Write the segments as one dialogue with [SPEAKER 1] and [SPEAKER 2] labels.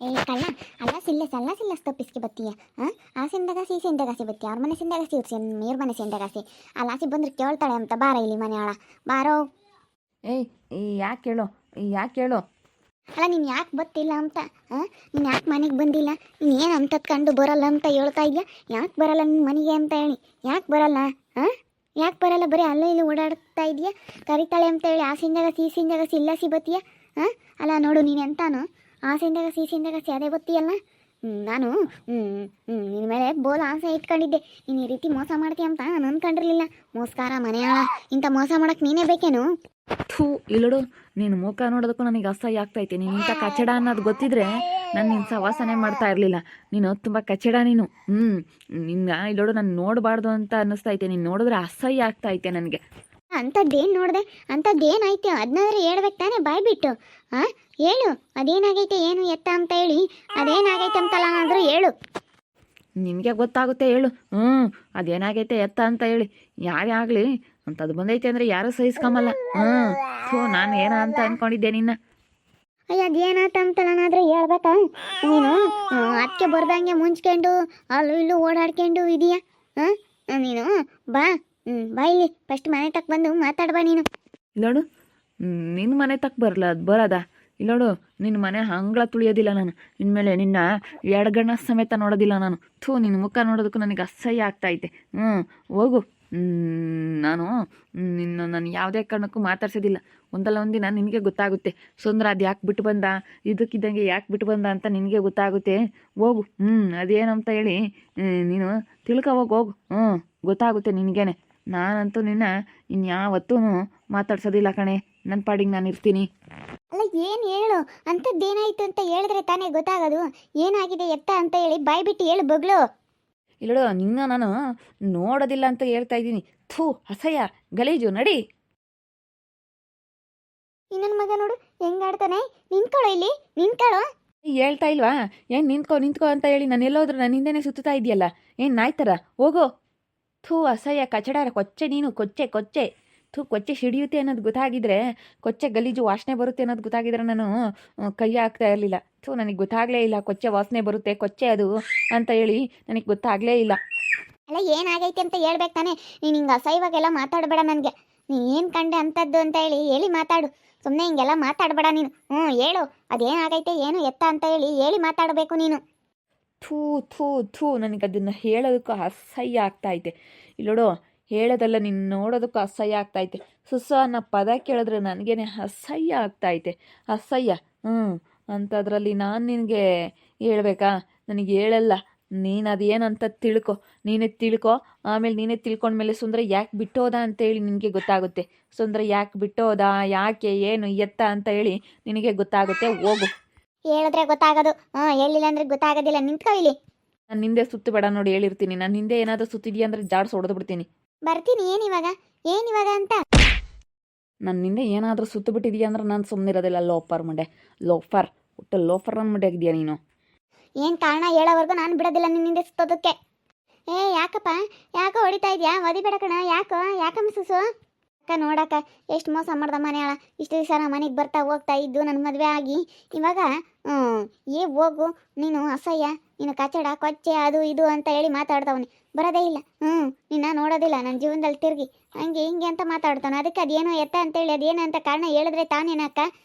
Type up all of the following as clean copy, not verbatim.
[SPEAKER 1] ಏ ಕಳ್ಳ, ಅಲ್ಲ ಸಿಲ್ಲ ತಪ್ಪಿಸ್ಕೆ ಬತ್ತೀಯ. ಆ ಸಿಂದಗಾಸಿ ಈ ಸಿಂದಗಾಸಿ ಬತ್ತೀಯ, ಅವ್ರ ಮನೆ ಸಿಂದಗಾಸಿ ಇವ್ರ ಮನೆ ಸಿಂದಗಾಸಿ. ಅಲ್ಲ ಆಸಿ ಬಂದ್ರೆ ಕೇಳ್ತಾಳೆ ಅಂತ ಬಾರ ಇಲ್ಲಿ ಮನೆಯೊಳ ಬಾರೋ.
[SPEAKER 2] ಏಯ್ ಯಾಕೆ ಹೇಳೋ, ಯಾಕೆ ಹೇಳೋ.
[SPEAKER 1] ಅಲ್ಲ ನೀನು ಯಾಕೆ ಬತ್ತಿಲ್ಲ ಅಂತ, ನೀನು ಯಾಕೆ ಮನೆಗೆ ಬಂದಿಲ್ಲ, ನೀನು ಏನು ಅಂತದ್ ಕಂಡು ಬರಲ್ಲ ಅಂತ ಹೇಳ್ತಾ ಇದೆಯಾ. ಯಾಕೆ ಬರಲ್ಲ ನಿನ್ನ ಮನೆಗೆ ಅಂತ ಹೇಳಿ, ಯಾಕೆ ಬರಲ್ಲ? ಯಾಕೆ ಬರಲ್ಲ? ಬರೀ ಅಲ್ಲೇ ಇಲ್ಲಿ ಓಡಾಡ್ತಾ ಇದೆಯಾ. ಕರಿತಾಳೆ ಅಂತ ಹೇಳಿ ಆ ಸಿಂದಗಾಸಿ ಈ ಸಿಂದಗಾಸಿ ಇಲ್ಲ ಸಿ ಬತ್ತೀಯ. ಅಲ್ಲ ನೋಡು ನೀನು ಎಂತಾನು ಆ ಸಿಂದಗಾಸಿ ಈ ಸಿಂದಗಾಸಿ ಅದೇ ಬತ್ತೀಯಲ್ಲ. ನಾನು ನಿನ್ನ ಮೇಲೆ ಬೋಲ್ ಆಸೆ ಇಟ್ಕೊಂಡಿದ್ದೆ. ನೀನು ಈ ರೀತಿ ಮೋಸ ಮಾಡ್ತೀಯ ಅಂತ ನಾನು ಅನ್ಕೊಂಡಿರ್ಲಿಲ್ಲ. ಮೋಸ್ಕಾರ ಮನೆಯಾಳ, ಇಂಥ ಮೋಸ ಮಾಡಕ್ಕೆ ನೀನೇ ಬೇಕೇನು?
[SPEAKER 2] ಥೂ ಇಲ್ಲಡು, ನೀನು ಮುಖ ನೋಡೋದಕ್ಕೂ ನನಗೆ ಅಸಹ್ಯ ಆಗ್ತೈತೆ. ನೀನು ಇಂಥ ಕಚಡ ಅನ್ನೋದು ಗೊತ್ತಿದ್ರೆ ನಾನು ನಿನ್ನ ಸವಾಸನೆ ಮಾಡ್ತಾ ಇರಲಿಲ್ಲ. ನೀನು ತುಂಬ ಕಚಡ ನೀನು. ನಿನ್ನ ಇಲ್ಲೋಡು ನಾನು ನೋಡಬಾರ್ದು ಅಂತ ಅನ್ನಿಸ್ತೈತೆ. ನೀನು ನೋಡಿದ್ರೆ ಅಸಹ್ಯ ಆಗ್ತೈತೆ ನನಗೆ.
[SPEAKER 1] ಅಂಥದ್ದೇನು ನೋಡಿದೆ, ಅಂಥದ್ದೇನಾಯ್ತು ಅದನ್ನಾದ್ರೆ ಹೇಳ್ಬೇಕು ತಾನೇ ಬಾಯ್ ಬಿಟ್ಟು. ಹೇಳು ಅದೇನಾಗೈತೆ ಏನು ಎತ್ತ ಅಂತ ಹೇಳಿ, ಅದೇನಾಗೈತೆ ಅಂತಲ್ಲ ಏನಾದರೂ ಹೇಳು.
[SPEAKER 2] ನಿನಗೆ ಗೊತ್ತಾಗುತ್ತೆ ಹೇಳು. ಅದೇನಾಗೈತೆ ಎತ್ತ ಅಂತ ಹೇಳಿ. ಯಾರೇ ಆಗಲಿ ಅಂಥದ್ದು ಬಂದೈತೆ ಅಂದರೆ ಯಾರೂ ಸಹಿಸ್ಕೊಂಬಲ್ಲ. ಥೂ ನಾನು ಏನ ಅಂತ ಅಂದ್ಕೊಂಡಿದ್ದೆ ನಿನ್ನ.
[SPEAKER 1] ಅಯ್ಯ ಅದೇನಾತ ಅಂತಲನಾದ್ರೆ ಹೇಳ್ಬೇಕಾ ನೀನು? ಅದಕ್ಕೆ ಬರ್ದಂಗೆ ಮುಂಚ್ಕೊಂಡು ಅಲ್ಲೂ ಇಲ್ಲೂ ಓಡಾಡ್ಕೊಂಡು ಇದೀಯಾ. ನೀನು ಬಾ ಬಾ ಇಲ್ಲಿ ಫಸ್ಟ್ ಮನೆ ತಕ್ಕ ಬಂದು ಮಾತಾಡ್ಬಾ ನೀನು.
[SPEAKER 2] ಇಲ್ಲೋಡು, ನಿನ್ನ ಮನೆ ತಕ್ಕ ಬರೋದ ಇಲ್ಲೋಡು. ನಿನ್ನ ಮನೆ ಅಂಗಳ ತುಳಿಯೋದಿಲ್ಲ ನಾನು. ಇನ್ಮೇಲೆ ನಿನ್ನ ಎಡಗಣ್ಣ ಸಮೇತ ನೋಡೋದಿಲ್ಲ ನಾನು. ಥೂ ನಿನ್ನ ಮುಖ ನೋಡೋದಕ್ಕೂ ನನಗೆ ಅಸಹ್ಯ ಆಗ್ತಾಯಿದೆ. ಹೋಗು. ನಾನು ಯಾವುದೇ ಕಾರಣಕ್ಕೂ ಮಾತಾಡ್ಸೋದಿಲ್ಲ. ಒಂದಲ್ಲ ಒಂದಿನ ನಿನಗೆ ಗೊತ್ತಾಗುತ್ತೆ. ಸುಂದರ ಅದು ಯಾಕೆ ಬಿಟ್ಟು ಬಂದ, ಇದಕ್ಕಿದ್ದಂಗೆ ಯಾಕೆ ಬಿಟ್ಟು ಬಂದ ಅಂತ ನಿನಗೆ ಗೊತ್ತಾಗುತ್ತೆ. ಹೋಗು. ಅದೇನಂತ ಹೇಳಿ ನೀನು ಹೋಗು. ಗೊತ್ತಾಗುತ್ತೆ ನಿನಗೇನೆ. ನಾನಂತೂ ನಿನ್ನ ಇನ್ಯಾವತ್ತೂ ಮಾತಾಡ್ಸೋದಿಲ್ಲ ಕಣೆ. ನನ್ನ ಪಾಡಿಗೆ ನಾನು ಇರ್ತೀನಿ.
[SPEAKER 1] ಅಲ್ಲ ಏನು ಹೇಳು, ಅಂಥದ್ದೇನಾಯ್ತು ಅಂತ ಹೇಳಿದ್ರೆ ತಾನೇ ಗೊತ್ತಾಗೋದು. ಏನಾಗಿದೆ ಎತ್ತ ಅಂತ ಹೇಳಿ ಬಾಯ್ ಬಿಟ್ಟು ಹೇಳು ಬಗ್ಲು.
[SPEAKER 2] ಇಲ್ಲೋ ನಿನ್ನ ನಾನು ನೋಡೋದಿಲ್ಲ ಅಂತ ಹೇಳ್ತಾ ಇದ್ದೀನಿ. ಥೂ ಅಸಹ್ಯ ಗಲೀಜು ನಡಿ.
[SPEAKER 1] ಇನ್ನೊಂದು ಮಗ ನೋಡು ಹೆಂಗಾಡ್ತಾನೆ. ನಿಂತ್ಕೊಳ್ಳೋ ಇಲ್ಲಿ, ನಿಂತ್ಕೊಳ್ಳೋ.
[SPEAKER 2] ಹೇಳ್ತಾ ಇಲ್ವಾ ಏನು ನಿಂತ್ಕೋ ಅಂತ ಹೇಳಿ. ನಾನು ಎಲ್ಲೋದ್ರೂ ನನ್ನ ಹಿಂದೆನೇ ಸುತ್ತಾ ಇದೆಯಲ್ಲ, ಏನು ನಾಯ್ತರ. ಹೋಗೋ. ಥೂ ಅಸಹ್ಯ ಕಚಡಾರ ಕೊಚ್ಚೆ ನೀನು. ಕೊಚ್ಚೆ ಥೂ ಕೊಚ್ಚೆ ಸಿಡಿಯುತ್ತೆ ಅನ್ನೋದು ಗೊತ್ತಾಗಿದ್ರೆ, ಕೊಚ್ಚೆ ಗಲೀಜು ವಾಸನೆ ಬರುತ್ತೆ ಅನ್ನೋದು ಗೊತ್ತಾಗಿದ್ರೆ ನಾನು ಕೈ ಹಾಕ್ತಾ ಇರಲಿಲ್ಲ. ಥೂ ನನಗೆ ಗೊತ್ತಾಗಲೇ ಇಲ್ಲ ಕೊಚ್ಚೆ ವಾಸನೆ ಬರುತ್ತೆ, ಕೊಚ್ಚೆ ಅದು ಅಂತ ಹೇಳಿ ನನಗೆ ಗೊತ್ತಾಗಲೇ ಇಲ್ಲ.
[SPEAKER 1] ಅಲ್ಲ ಏನಾಗೈತೆ ಅಂತ ಹೇಳ್ಬೇಕು ತಾನೆ. ನೀನು ಹಿಂಗೆ ಅಸಹ್ಯವಾಗೆಲ್ಲ ಮಾತಾಡಬೇಡ ನನಗೆ. ನೀನು ಏನು ಕಂಡೆ ಅಂಥದ್ದು ಅಂತ ಹೇಳಿ ಮಾತಾಡು. ಸುಮ್ಮನೆ ಹಿಂಗೆಲ್ಲ ಮಾತಾಡಬೇಡ ನೀನು. ಹೇಳು ಅದೇನಾಗೈತೆ ಏನು ಎತ್ತ ಅಂತ ಹೇಳಿ ಮಾತಾಡಬೇಕು ನೀನು.
[SPEAKER 2] ಥೂ ಥೂ ಥೂ ನನಗೆ ಅದನ್ನು ಹೇಳೋದಕ್ಕೂ ಅಸಹ್ಯ ಆಗ್ತಾಯಿದೆ. ಇಲ್ಲೋಡು, ಹೇಳೋದಲ್ಲ ನಿನ್ನ ನೋಡೋದಕ್ಕೂ ಅಸಹ್ಯ ಆಗ್ತಾಯಿದೆ. ಸುಸ ಅನ್ನೋ ಪದ ಕೇಳಿದ್ರೆ ನನಗೇನೆ ಅಸಹ್ಯ ಆಗ್ತಾಯಿದೆ. ಅಸಹ್ಯ. ಅಂಥದ್ರಲ್ಲಿ ನಾನು ನಿನಗೆ ಹೇಳ್ಬೇಕಾ? ನನಗೆ ಹೇಳಲ್ಲ. ನೀನು ಅದೇನಂತ ನೀನೇ ತಿಳ್ಕೊ. ಆಮೇಲೆ ನೀನೇ ತಿಳ್ಕೊಂಡ್ಮೇಲೆ ಸುಂದರ ಯಾಕೆ ಬಿಟ್ಟೋದ ಅಂತೇಳಿ ನಿನಗೆ ಗೊತ್ತಾಗುತ್ತೆ. ಸುಂದರ ಯಾಕೆ ಬಿಟ್ಟೋದ, ಯಾಕೆ, ಏನು, ಎತ್ತ ಅಂತ ಹೇಳಿ ನಿನಗೆ ಗೊತ್ತಾಗುತ್ತೆ. ಹೋಗು.
[SPEAKER 1] ಹೇಳಿದ್ರೆ ಗೊತ್ತಾಗೋದು, ಹೇಳಿಲ್ಲ ಅಂದ್ರೆ ಗೊತ್ತಾಗೋದಿಲ್ಲ. ನಿಂತ್ಕೊ ಇಲ್ಲಿ.
[SPEAKER 2] ನಾನು ಹಿಂದೆ ಸುತ್ತು ಬೇಡ ನೋಡಿ, ಹೇಳಿರ್ತೀನಿ. ನಾನು ಹಿಂದೆ ಏನಾದರೂ ಸುತ್ತಿದೆಯಾ ಅಂದರೆ ಜಾಡ್ಸ್ ಹೊಡೆದು ಬಿಡ್ತೀನಿ.
[SPEAKER 1] ಬರ್ತೀನಿ. ಏನಿವಾಗ ಅಂತ
[SPEAKER 2] ನನ್ನ ಹಿಂದೆ ಏನಾದರೂ ಸುತ್ತು ಬಿಟ್ಟಿದೆಯಾ ಅಂದ್ರೆ ನಾನು ಸುಮ್ಮನಿರೋದಿಲ್ಲ. ಲೋಫರ್ ಒಟ್ಟು ಲೋಫರ್ ನನ್ನ ಮಂಡೆ ಆಗಿದೆಯಾ ನೀನು?
[SPEAKER 1] ಏನು ಕಾರಣ ಹೇಳೋವರೆಗೂ ನಾನು ಬಿಡೋದಿಲ್ಲ ನಿನ್ನಿಂದ ಸುತ್ತೋದಕ್ಕೆ. ಯಾಕಪ್ಪ ಯಾಕೋ ಹೊಡಿತಾ ಇದೆಯಾ? ಒದಿಬೇಡ ಕಣ. ಯಾಕಮ್ಮ ಸುಸು? ಅಕ್ಕ ನೋಡಕ್ಕ ಎಷ್ಟು ಮೋಸ ಮಾಡ್ದ ಮನೆಯಾಳ. ಇಷ್ಟು ದಿವಸ ನಮ್ಮ ಮನೆಗೆ ಬರ್ತಾ ಹೋಗ್ತಾ ಇದ್ದು ನನ್ನ ಮದುವೆ ಆಗಿ ಇವಾಗ ಹೋಗು ನೀನು ಅಸಹ್ಯ, ನೀನು ಕಚಡ ಕೊಚ್ಚೆ ಅದು ಇದು ಅಂತ ಹೇಳಿ ಮಾತಾಡ್ದವನಿ. ಬರೋದೇ ಇಲ್ಲ. ನಿನ್ನ ನೋಡೋದಿಲ್ಲ ನನ್ನ ಜೀವನದಲ್ಲಿ ತಿರುಗಿ ಹಂಗೆ ಹಿಂಗೆ ಅಂತ ಮಾತಾಡ್ತಾನೆ. ಅದಕ್ಕೆ ಅದೇನೋ ಎತ್ತ ಅಂತೇಳಿ ಅದೇನು ಅಂತ ಕಾರಣ ಹೇಳಿದ್ರೆ ತಾನೇನಕ್ಕ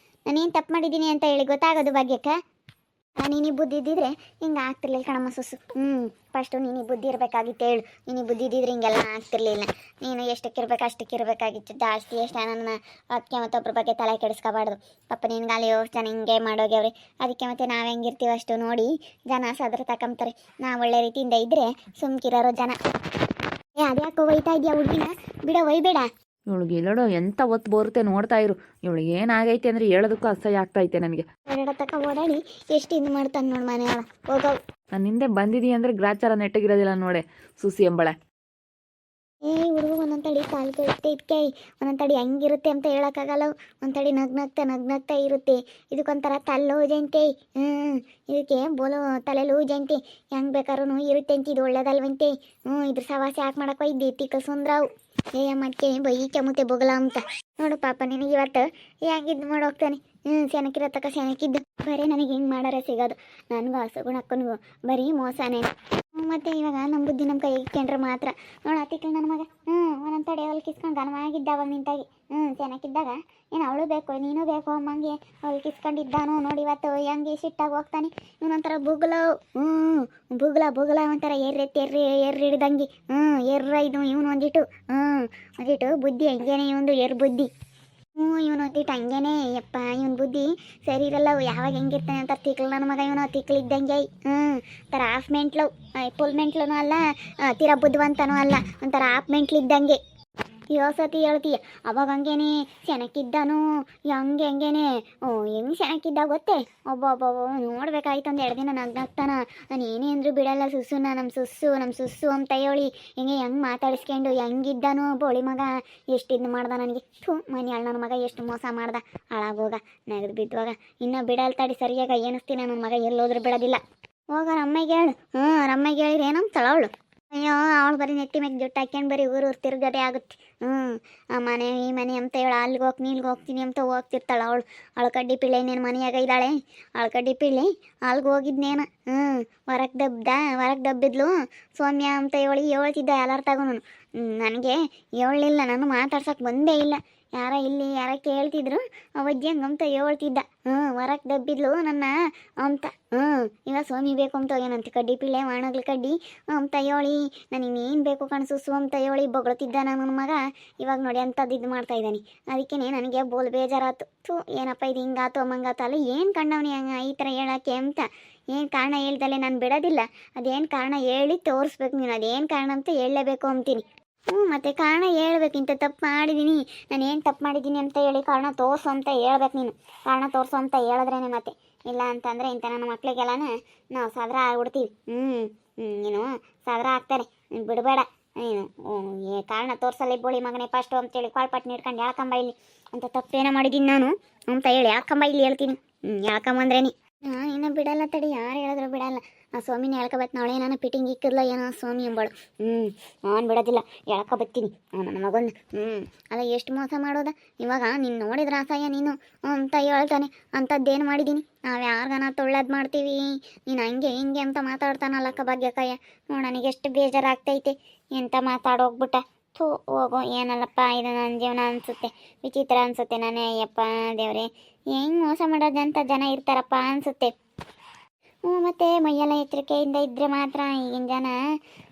[SPEAKER 1] ನಾನೇನು ತಪ್ಪು ಮಾಡಿದ್ದೀನಿ ಅಂತ ಹೇಳಿ ಗೊತ್ತಾಗೋದು ಭಾಗ್ಯಕ್ಕ. ನೀನು ಬುದ್ಧಿ ಇದ್ದಿದ್ರೆ ಹಿಂಗೆ ಆಗ್ತಿರ್ಲಿಲ್ಲ ಕಣಮ್ಮ ಸುಸು. ಫಸ್ಟು ನೀನು ಬುದ್ಧಿ ಇರಬೇಕಾಗಿತ್ತು. ಹೇಳು, ನೀನು ಬುದ್ಧಿ ಇದ್ದಿದ್ರೆ ಹಿಂಗೆಲ್ಲ ಆಗ್ತಿರ್ಲಿಲ್ಲ. ನೀನು ಎಷ್ಟಕ್ಕಿರ್ಬೇಕು ಅಷ್ಟಕ್ಕಿರ್ಬೇಕಾಗಿತ್ತು. ಜಾಸ್ತಿ ಎಷ್ಟು ನನ್ನ ಅದಕ್ಕೆ ಮತ್ತೊಬ್ಬರ ಬಗ್ಗೆ ತಲೆ ಕೆಡಿಸ್ಕೋಬಾರ್ದು. ಪಾಪ ನಿನ್ಗೆ ಅಲ್ಲಿ ಜನ ಹಿಂಗೆ ಮಾಡೋಗ್ಯವ್ರಿ. ಅದಕ್ಕೆ ಮತ್ತೆ ನಾವು ಹೆಂಗಿರ್ತೀವಿ ಅಷ್ಟು ನೋಡಿ ಜನ ಸದ್ರ ತಕೊಂತಾರೆ. ನಾವು ಒಳ್ಳೆ ರೀತಿಯಿಂದ ಇದ್ದರೆ ಸುಮ್ಕಿರೋರು ಜನ. ಅದ್ಯಾಕೋ ಒಯ್ತಾ ಇದೆಯಾ ಹುಡುಗಿನ? ಬಿಡ ಒಯ್ಬೇಡ.
[SPEAKER 2] ಇವಳಿಗೆ ಇಲ್ಲೋಡು ಎಂಥ ಒತ್ತು ಬರುತ್ತೆ ನೋಡ್ತಾ ಇರು. ಇವಳಿಗೆ ಏನಾಗೈತೆ ಅಂದರೆ ಹೇಳೋದಕ್ಕೂ ಅಸಹ್ಯ ಆಗ್ತೈತೆ ನನಗೆ.
[SPEAKER 1] ತಕ್ಕ ಓಡಾಡಿ ಎಷ್ಟು ಹಿಂದೆ ಮಾಡ್ತಾನೆ ನೋಡಿ ಮನೆಯೊಳ. ಹೋಗೋ.
[SPEAKER 2] ನಾನು ಹಿಂದೆ ಬಂದಿದ್ದೀಯ ಅಂದರೆ ಗ್ರಾಚಾರ ನೆಟ್ಟಗಿರೋದಿಲ್ಲ ನೋಡೆ ಸುಸಿ ಎಂಬಳೆ.
[SPEAKER 1] ಹುಡುಗ ಒಂದೊಂದು ತಡಿ ಕಾಲು ಇಟ್ಕೆ ಒಂದೊಂದು ತಡಿ ಹೆಂಗಿರುತ್ತೆ ಅಂತ ಹೇಳೋಕ್ಕಾಗಲ್ಲ. ಒಂದು ತಡಿ ನಗ್ನಗ್ತಾ ಇರುತ್ತೆ. ಇದಕ್ಕೊಂಥರ ತಲೆ ಲೂಜಂತೆ. ಇದಕ್ಕೆ ಬೋಲು ತಲೆ ಲೂಜಂತೆ. ಹೆಂಗೆ ಬೇಕಾದ್ರೂ ಇರುತ್ತೆ ಅಂತ. ಇದು ಒಳ್ಳೇದಲ್ವಂತೆ. ಇದ್ರ ಸವಾಸ ಯಾಕೆ ಮಾಡಕ್ಕೆ ಇದ್ದಿ ತಿಕ್ಕ ಸುಂದ್ರಾವು. ಏ ಮತ್ತೆ ಬೈ ಕೆಮುತೆ ಬೊಗಲ ಅಂತ ನೋಡು ಪಾಪ ನಿನಗೆ ಇವತ್ತು ಹೆಂಗಿದ್ದು ಮಾಡೋಗ್ತಾನೆ ಸೆನಕಿರೋ ತಕ ಸೆನಕಿದ್ದು ಬರೀ ನನಗೆ ಹಿಂಗೆ ಮಾಡಾರೆ ಸಿಗೋದು ನನಗೂ ಹಸುಗುಣ ಅಕ್ಕನಿಗೂ ಬರೀ ಮೋಸನೇ ಮತ್ತೆ ಇವಾಗ ನಮ್ಮ ಬುದ್ಧಿ ನಮ್ಮ ಕೈ ಇಕ್ಕೊಂಡ್ರೆ ಮಾತ್ರ ನೋಡು ಅತ್ತಿಕ್ಳು ನನ್ನ ಮಗ ಒಂದೊಂದು ತಡೆ ಅಲ್ಲಿ ಕಿಸ್ಕೊಂಡು ಗನವಾಗಿದ್ದಾವಾಗ ನಿಂತಾಗಿ ಚೆನ್ನಾಗಿದ್ದಾಗ ಏನು ಅವಳು ಬೇಕು ನೀನು ಬೇಕು ಅಮ್ಮಂಗೆ ಅಲ್ಲಿ ಕಿಸ್ಕೊಂಡಿದ್ದಾನು ನೋಡಿ ಇವತ್ತು ಹೆಂಗೆ ಸಿಟ್ಟಾಗಿ ಹೋಗ್ತಾನೆ ಇವನೊಂಥರ ಬುಗ್ಲ ಒಂಥರ ಎರ್ರಿ ಹಿಡ್ದಂಗೆ ಎರ್ರ ಇದು ಇವನು ಒಂದಿಟ್ಟು ಬುದ್ಧಿ ಹಂಗೇನೆ ಇವನು ಬುದ್ಧಿ ಇವನು ಹೊತ್ತಿಟ್ಟು ಹಂಗೇನೆ ಯಪ್ಪ ಇವನ್ ಬುದ್ಧಿ ಸರಿ ಇರಲ್ಲ ಯಾವಾಗ ಹೆಂಗಿರ್ತಾನೆ ಅಂತ ತಿಕ್ಳು ನನ್ನ ಮಗ ಇವನು ತಿಕ್ಳು ಇದ್ದಂಗೆ ಒಂಥರ ಹಾಫ್ ಮೆಂಟ್ಲು ಫುಲ್ ಮೆಂಟ್ಲೂ ಅಲ್ಲ ತೀರಾ ಬುದ್ಧಿವಂತನೂ ಅಲ್ಲ ಒಂಥರ ಹಾಫ್ ಮೆಂಟ್ಲು ಇದ್ದಂಗೆ ಸತಿ ಹೇಳ್ತೀಯ ಅವಾಗ ಹಂಗೇನೆ ಸೆನಕಿದ್ದಾನು ಹಂಗೇನೆ ಹೆಂಗೆ ಸೆನಕಿದ್ದ ಗೊತ್ತೇ ಒಬ್ಬ ನೋಡ್ಬೇಕಾಯ್ತು ಒಂದು 2 ದಿನ ನಗ್ನಾಗ್ತಾನ ನಾನು ಏನೇ ಅಂದರೂ ಬಿಡಲ್ಲ ನಮ್ಮ ಸುಸ್ಸು ಅಂತ ಹೇಳಿ ಹೆಂಗೆ ಮಾತಾಡಿಸ್ಕೊಂಡು ಹೆಂಗಿದ್ದಾನು ಬೋಳಿ ಮಗ ಎಷ್ಟು ಇದು ಮಾಡ್ದ ನನಗೆ ಮನೆ ನನ್ನ ಮಗ ಎಷ್ಟು ಮೋಸ ಮಾಡ್ದ ಹಾಳಾಗೋಗ ನೆಗದು ಬಿದ್ದುವಾಗ ಇನ್ನೂ ಬಿಡಲ್ ತಡಿ ಸರಿಯಾಗ ಏನಿಸ್ತೀನಿ ನನ್ನ ಮಗ ಎಲ್ಲೋದ್ರೂ ಬಿಡೋದಿಲ್ಲ ಹೋಗ ರಮ್ಮಗೆ ಹೇಳು ರಮ್ಮಗೆ ಹೇಳಿದ್ರೆ ಏನಂತಾಳ ಅವಳು ಅಯ್ಯೋ ಅವಳು ಬರೀ ನೆಟ್ಟಿ ಮ್ಯಾಗ ಜೊಟ್ಟು ಹಾಕ್ಯಂಡು ಬರೀ ಊರು ತಿರುಗಡೆ ಆಗುತ್ತೆ ಆ ಮನೆ ಈ ಮನೆ ಅಂತ ಹೇಳಿ ಅಲ್ಲಿಗೆ ಹೋಗ್ತೀನಿ ಅಂತ ಹೋಗ್ತಿರ್ತಾಳೆ ಅವಳು ಕಡ್ಡಿ ಪಿಳ್ಳೆ ಇನ್ನೇನು ಮನೆಯಾಗ ಇದ್ದಾಳೆ ಕಡ್ಡಿ ಪಿಳ್ಳೆ ಅಲ್ಲಿಗೆ ಹೋಗಿದ್ನೇನ ಹೊರಗೆ ದಬ್ಬಿದ್ಲು ಸೌಮ್ಯ ಅಂತ ಹೇಳಿ ಹೇಳ್ತಿದ್ದ ಎಲ್ಲರ ತಗೋನು ನನಗೆ ಹೇಳಲಿಲ್ಲ ನಾನು ಮಾತಾಡ್ಸೋಕೆ ಬಂದೇ ಇಲ್ಲ ಯಾರ ಕೇಳ್ತಿದ್ರು ಅವಜ್ಜಿ ಹಂಗಂತ ಹೇಳ್ತಿದ್ದ ಹೊರಗೆ ದಬ್ಬಿದ್ಲು ನನ್ನ ಅಂತ ಈಗ ಸೋಮಿ ಬೇಕು ಅಂತ ಏನಂತ ಕಡ್ಡಿ ಪಿಳ್ಳೆ ಒಣಗ್ಲು ಕಡ್ಡಿ ಅಂತ ಹೇಳಿ ನನಗೇನು ಬೇಕು ಕಣಸು ಅಂತ ಹೇಳಿ ಬೊಗಳ್ತಿದ್ದ ನನ್ನ ಮಗ ಇವಾಗ ನೋಡಿ ಅಂಥದ್ದು ಇದು ಮಾಡ್ತಾ ಇದ್ದಾನೆ ಅದಕ್ಕೇ ನನಗೆ ಬೋಲ್ ಬೇಜಾರಾತು ಏನಪ್ಪ ಇದು ಹಿಂಗಾತು ಅಮ್ಮಂಗಾತು ಅಲ್ಲ ಏನು ಕಂಡವನಿ ಹಂಗೆ ಈ ಥರ ಹೇಳೋಕ್ಕೆ ಅಂತ ಏನು ಕಾರಣ ಹೇಳ್ದಲ್ಲೇ ನಾನು ಬಿಡೋದಿಲ್ಲ ಅದೇನು ಕಾರಣ ಹೇಳಿ ತೋರಿಸ್ಬೇಕು ನೀನು ಅದೇನು ಕಾರಣ ಅಂತ ಹೇಳಲೇಬೇಕು ಅಂತೀನಿ ಮತ್ತೆ ಕಾರಣ ಹೇಳ್ಬೇಕಿಂತ ತಪ್ಪು ಮಾಡಿದ್ದೀನಿ ನಾನು ಏನು ತಪ್ಪು ಮಾಡಿದ್ದೀನಿ ಅಂತ ಹೇಳಿ ಕಾರಣ ತೋರಿಸು ಅಂತ ಹೇಳ್ಬೇಕು ನೀನು ಕಾರಣ ತೋರಿಸು ಅಂತ ಹೇಳಿದ್ರೇನೆ ಮತ್ತೆ ಇಲ್ಲ ಅಂತಂದರೆ ಇಂಥ ನನ್ನ ಮಕ್ಳಿಗೆಲ್ಲನ ನಾವು ಸಾವಿರ ಆಗ್ಬಿಡ್ತೀವಿ ನೀನು ಸಾವಿರ ಆಗ್ತಾರೆ ಬಿಡಬೇಡ ನೀನು ಕಾರಣ ತೋರಿಸಲ್ಲ ಬೋಳಿ ಮಗನೇ ಫಸ್ಟು ಅಂತೇಳಿ ಕಾಳ್ಪಟ್ಟು ನೀಡ್ಕೊಂಡು ಯಾಕಂಬ ಇಲ್ಲಿ ಅಂತ ತಪ್ಪೇನೋ ಮಾಡಿದ್ದೀನಿ ನಾನು ಅಂತ ಹೇಳಿ ಯಾಕಂಬ ಇಲ್ಲಿ ಹೇಳ್ತೀನಿ ಯಾಕಂಬಂದ್ರೇನಿ ಇನ್ನು ಬಿಡಲ್ಲ ತಡಿ ಯಾರು ಹೇಳಿದ್ರು ಬಿಡಲ್ಲ ಆ ಸ್ವಾಮಿನ ಹೇಳ್ಕೊಬತ್ತು ನಾಳೆ ನಾನು ಫಿಟ್ಟಿಂಗ್ ಇಕ್ಕಿರ್ಲ ಏನೋ ಸ್ವಾಮಿ ಎಂಬಳು ನಾನು ಬಿಡೋದಿಲ್ಲ ಹೇಳ್ಕೊಬತ್ತೀನಿ ನನ್ನ ಮಗನ ಅಲ್ಲ ಎಷ್ಟು ಮೋಸ ಮಾಡೋದ ಇವಾಗ ನೀನು ನೋಡಿದ್ರೆ ಅಸಹ್ಯ ನೀನು ಅಂತ ಹೇಳ್ತಾನೆ ಅಂಥದ್ದೇನು ಮಾಡಿದ್ದೀನಿ ನಾವು ಯಾರಿಗಾನ ತೊಳ್ಳದು ಮಾಡ್ತೀವಿ ನೀನು ಹಂಗೆ ಹಿಂಗೆ ಅಂತ ಮಾತಾಡ್ತಾನಲ್ಲಕ್ಕ ಭಾಗ್ಯಕಯ್ಯ ನನಗೆ ಎಷ್ಟು ಬೇಜಾರಾಗ್ತೈತೆ ಎಂತ ಮಾತಾಡೋಗ್ಬಿಟ್ಟ ಹೋಗೋ ಏನಲ್ಲಪ್ಪ ಇದು ನನ್ನ ಜೀವನ ಅನಿಸುತ್ತೆ ವಿಚಿತ್ರ ಅನಿಸುತ್ತೆ ನಾನೇ ಅಯ್ಯಪ್ಪ ದೇವ್ರೆ ಹೆಂಗೆ ಮೋಸ ಮಾಡೋದಂತ ಜನ ಇರ್ತಾರಪ್ಪ ಅನಿಸುತ್ತೆ ಮತ್ತು ಮೈಯೆಲ್ಲ ಎಚ್ಚರಿಕೆಯಿಂದ ಇದ್ದರೆ ಮಾತ್ರ ಈಗಿನ ಜನ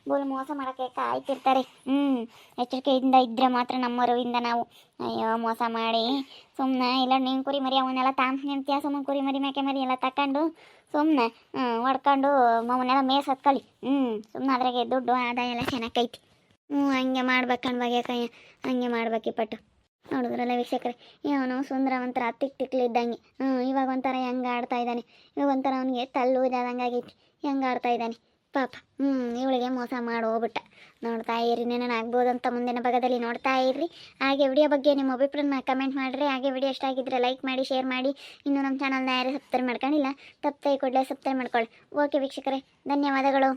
[SPEAKER 1] ಬೋಲ್ ಮೋಸ ಮಾಡೋಕ್ಕೆ ಕಾಯ್ತಿರ್ತಾರೆ ಎಚ್ಚರಿಕೆಯಿಂದ ಇದ್ದರೆ ಮಾತ್ರ ನಮ್ಮರುವಿಂದ ನಾವು ಅಯ್ಯೋ ಮೋಸ ಮಾಡಿ ಸುಮ್ಮನೆ ಇಲ್ಲ ನೀನು ಕುರಿ ಮರಿ ಅವನ್ನೆಲ್ಲ ನಿಂತ್ಯ ಸುಮ್ಮನೆ ಕುರಿ ಮರಿ ಮೇಕೆ ಮರಿ ಎಲ್ಲ ತಗೊಂಡು ಸುಮ್ಮನೆ ಹೊಡ್ಕೊಂಡು ಅವನ್ನೆಲ್ಲ ಮೇಸ್ ಹತ್ಕೊಳ್ಳಿ ಸುಮ್ಮನೆ ಅದ್ರಾಗೆ ದುಡ್ಡು ಆದಾಯ ಎಲ್ಲ ಚೆನ್ನಾಗೈತಿ ಹಂಗೆ ಮಾಡ್ಬೇಕಂಡು ಬಗ್ಗೆ ಕೈ ಹಂಗೆ ಮಾಡ್ಬೇಕು ಪಟ್ಟು ನೋಡಿದ್ರಲ್ಲ ವೀಕ್ಷಕರೇ ಇವನು ಸುಂದರವಂತರ ತಿಕ್ಲಿದ್ದಂಗೆ ಇವಾಗ ಒಂಥರ ಹೆಂಗೆ ಆಡ್ತಾ ಇದ್ದಾನೆ ಇವಾಗ ಒಂಥರ ಅವನಿಗೆ ತಲ್ಲು ಇದಾದಂಗೆ ಆಗೈತಿ ಹೆಂಗೆ ಆಡ್ತಾ ಇದ್ದಾನೆ ಪಾಪ ಇವಳಿಗೆ ಮೋಸ ಮಾಡಿ ಹೋಗ್ಬಿಟ್ಟ ನೋಡ್ತಾ ಇರ್ರಿ ನಾನು ಆಗ್ಬೋದು ಅಂತ ಮುಂದಿನ ಭಾಗದಲ್ಲಿ ನೋಡ್ತಾ ಇರ್ರಿ ಹಾಗೆ ವಿಡಿಯೋ ಬಗ್ಗೆ ನಿಮ್ಮ ಅಭಿಪ್ರಾಯನ ಕಮೆಂಟ್ ಮಾಡಿರಿ ಹಾಗೆ ವಿಡಿಯೋ ಇಷ್ಟ ಆಗಿದ್ದರೆ ಲೈಕ್ ಮಾಡಿ ಶೇರ್ ಮಾಡಿ ಇನ್ನೂ ನಮ್ಮ ಚಾನಲ್ನ ಯಾರು ಸಬ್ಸ್ಕ್ರೈಬ್ ಮಾಡ್ಕೊಂಡಿಲ್ಲ ತಪ್ಪದೆ ಕೂಡಲೇ ಸಬ್ಸ್ಕ್ರೈಬ್ ಮಾಡ್ಕೊಳ್ಳಿ ಓಕೆ ವೀಕ್ಷಕರೇ ಧನ್ಯವಾದಗಳು.